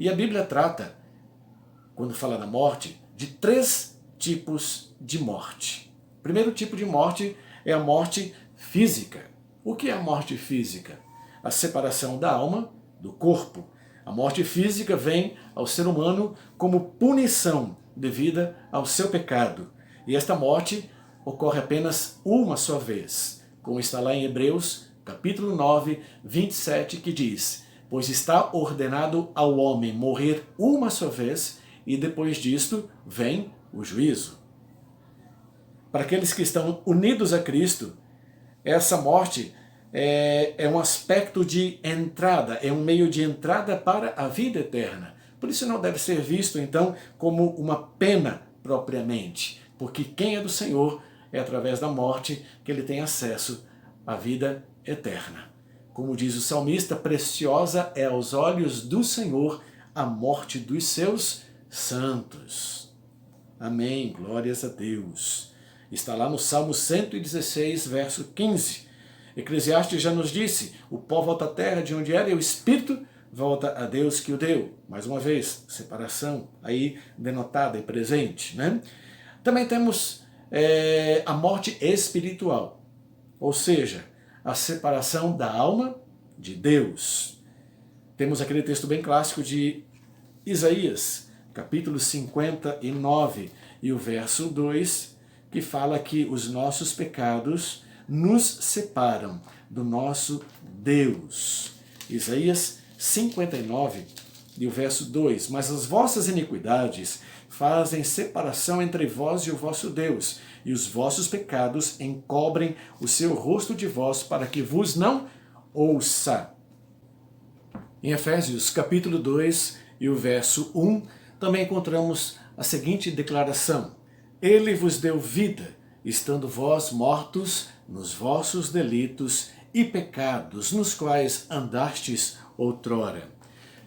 E a Bíblia trata, quando fala da morte, de 3 tipos de morte. O primeiro tipo de morte é a morte física. O que é a morte física? A separação da alma do corpo. A morte física vem ao ser humano como punição devida ao seu pecado. E esta morte ocorre apenas uma só vez, como está lá em Hebreus, capítulo 9, 27, que diz: pois está ordenado ao homem morrer uma só vez, e depois disto vem o juízo. Para aqueles que estão unidos a Cristo, essa morte é um aspecto de entrada, é um meio de entrada para a vida eterna. Por isso não deve ser visto, então, como uma pena propriamente, porque quem é do Senhor é através da morte que ele tem acesso à vida eterna. Como diz o salmista, preciosa é aos olhos do Senhor a morte dos seus santos. Amém, glórias a Deus. Está lá no Salmo 116, verso 15. Eclesiastes já nos disse: o pó volta à terra de onde era e o espírito volta a Deus que o deu. Mais uma vez, separação aí denotada e presente, né? Também temos a morte espiritual, ou seja, a separação da alma de Deus. Temos aquele texto bem clássico de Isaías, capítulo 59, e o verso 2, que fala que os nossos pecados nos separam do nosso Deus. Isaías 59, e o verso 2, mas as vossas iniquidades fazem separação entre vós e o vosso Deus, e os vossos pecados encobrem o seu rosto de vós, para que vos não ouça. Em Efésios capítulo 2 e o verso 1, também encontramos a seguinte declaração: ele vos deu vida, estando vós mortos nos vossos delitos e pecados, nos quais andastes outrora.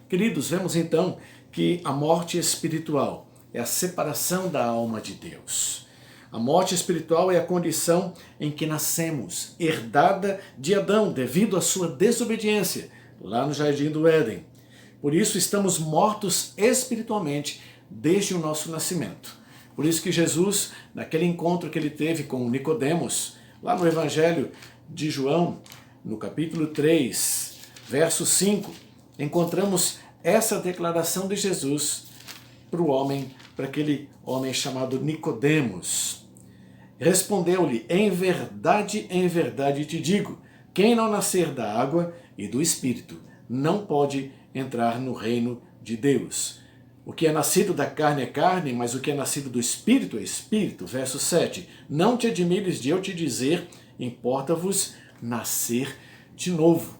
Queridos, vemos então que a morte espiritual é a separação da alma de Deus. A morte espiritual é a condição em que nascemos, herdada de Adão devido à sua desobediência, lá no Jardim do Éden. Por isso estamos mortos espiritualmente desde o nosso nascimento. Por isso que Jesus, naquele encontro que ele teve com Nicodemos, lá no Evangelho de João, no capítulo 3, verso 5, encontramos essa declaração de Jesus para aquele homem chamado Nicodemos. Respondeu-lhe: em verdade te digo, quem não nascer da água e do Espírito não pode entrar no reino de Deus. O que é nascido da carne é carne, mas o que é nascido do Espírito é Espírito. Verso 7. Não te admires de eu te dizer, importa-vos nascer de novo.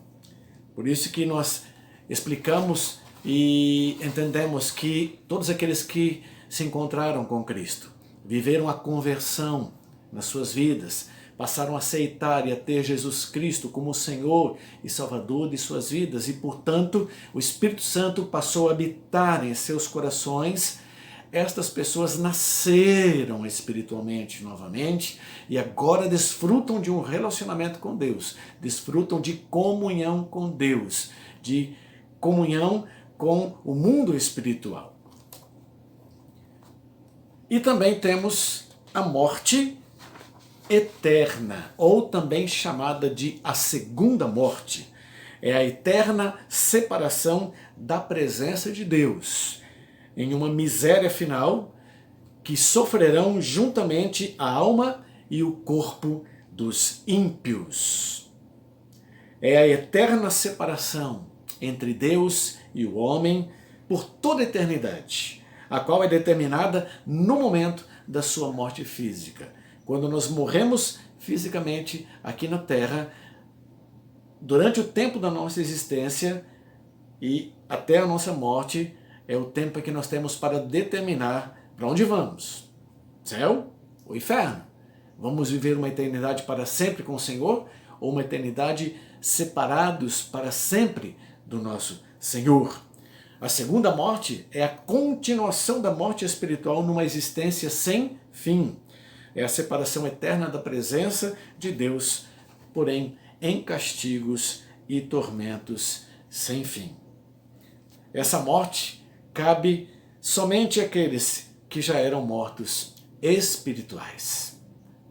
Por isso que nós explicamos e entendemos que todos aqueles que se encontraram com Cristo, viveram a conversão nas suas vidas, passaram a aceitar e a ter Jesus Cristo como Senhor e Salvador de suas vidas, e portanto o Espírito Santo passou a habitar em seus corações. Estas pessoas nasceram espiritualmente novamente e agora desfrutam de um relacionamento com Deus, desfrutam de comunhão com Deus, de comunhão com o mundo espiritual. E também temos a morte eterna, ou também chamada de a segunda morte. É a eterna separação da presença de Deus, em uma miséria final, que sofrerão juntamente a alma e o corpo dos ímpios. É a eterna separação entre Deus e o homem por toda a eternidade, a qual é determinada no momento da sua morte física. Quando nós morremos fisicamente aqui na Terra, durante o tempo da nossa existência e até a nossa morte, é o tempo que nós temos para determinar para onde vamos. Céu ou inferno? Vamos viver uma eternidade para sempre com o Senhor ou uma eternidade separados para sempre do nosso Senhor? A segunda morte é a continuação da morte espiritual numa existência sem fim. É a separação eterna da presença de Deus, porém em castigos e tormentos sem fim. Essa morte cabe somente àqueles que já eram mortos espirituais.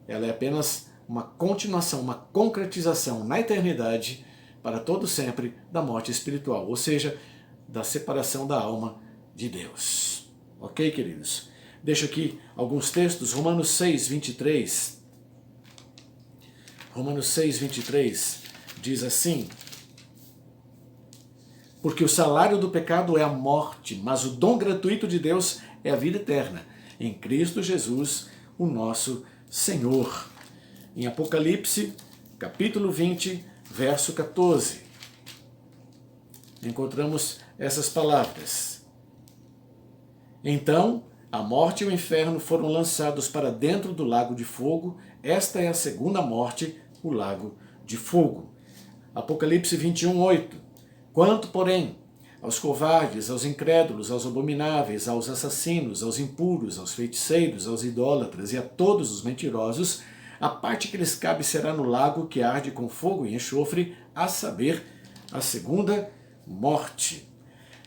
Ela é apenas uma continuação, uma concretização na eternidade, para todo sempre, da morte espiritual, ou seja, da separação da alma de Deus. Ok, queridos? Deixo aqui alguns textos, Romanos 6, 23. Romanos 6, 23 diz assim: porque o salário do pecado é a morte, mas o dom gratuito de Deus é a vida eterna, em Cristo Jesus, o nosso Senhor. Em Apocalipse, capítulo 20, verso 14, encontramos essas palavras. Então, a morte e o inferno foram lançados para dentro do lago de fogo. Esta é a segunda morte, o lago de fogo. Apocalipse 21, 8. Quanto, porém, aos covardes, aos incrédulos, aos abomináveis, aos assassinos, aos impuros, aos feiticeiros, aos idólatras e a todos os mentirosos, a parte que lhes cabe será no lago que arde com fogo e enxofre, a saber, a segunda morte.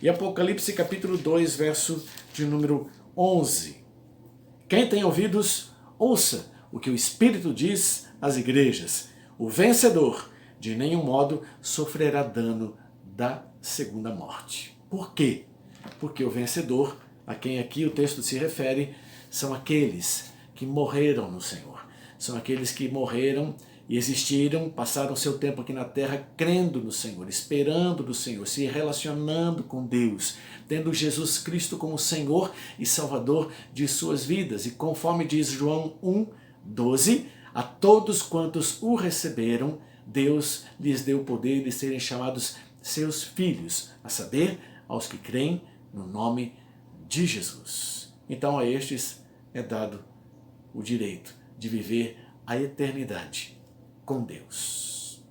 E Apocalipse capítulo 2, verso de número 11. Quem tem ouvidos, ouça o que o Espírito diz às igrejas. O vencedor, de nenhum modo, sofrerá dano da segunda morte. Por quê? Porque o vencedor, a quem aqui o texto se refere, são aqueles que morreram no Senhor. São aqueles que morreram e existiram, passaram seu tempo aqui na terra crendo no Senhor, esperando no Senhor, se relacionando com Deus, tendo Jesus Cristo como Senhor e Salvador de suas vidas. E conforme diz João 1, 12, a todos quantos o receberam, Deus lhes deu o poder de serem chamados seus filhos, a saber, aos que creem no nome de Jesus. Então a estes é dado o direito de viver a eternidade com Deus.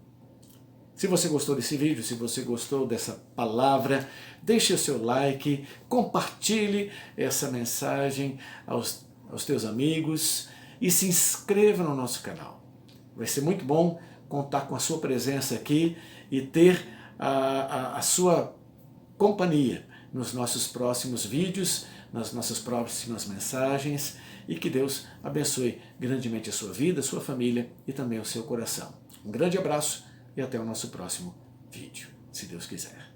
Se você gostou desse vídeo, se você gostou dessa palavra, deixe o seu like, compartilhe essa mensagem aos teus amigos e se inscreva no nosso canal. Vai ser muito bom contar com a sua presença aqui e ter a sua companhia nos nossos próximos vídeos, nas nossas próximas mensagens, e que Deus abençoe grandemente a sua vida, a sua família e também o seu coração. Um grande abraço e até o nosso próximo vídeo, se Deus quiser.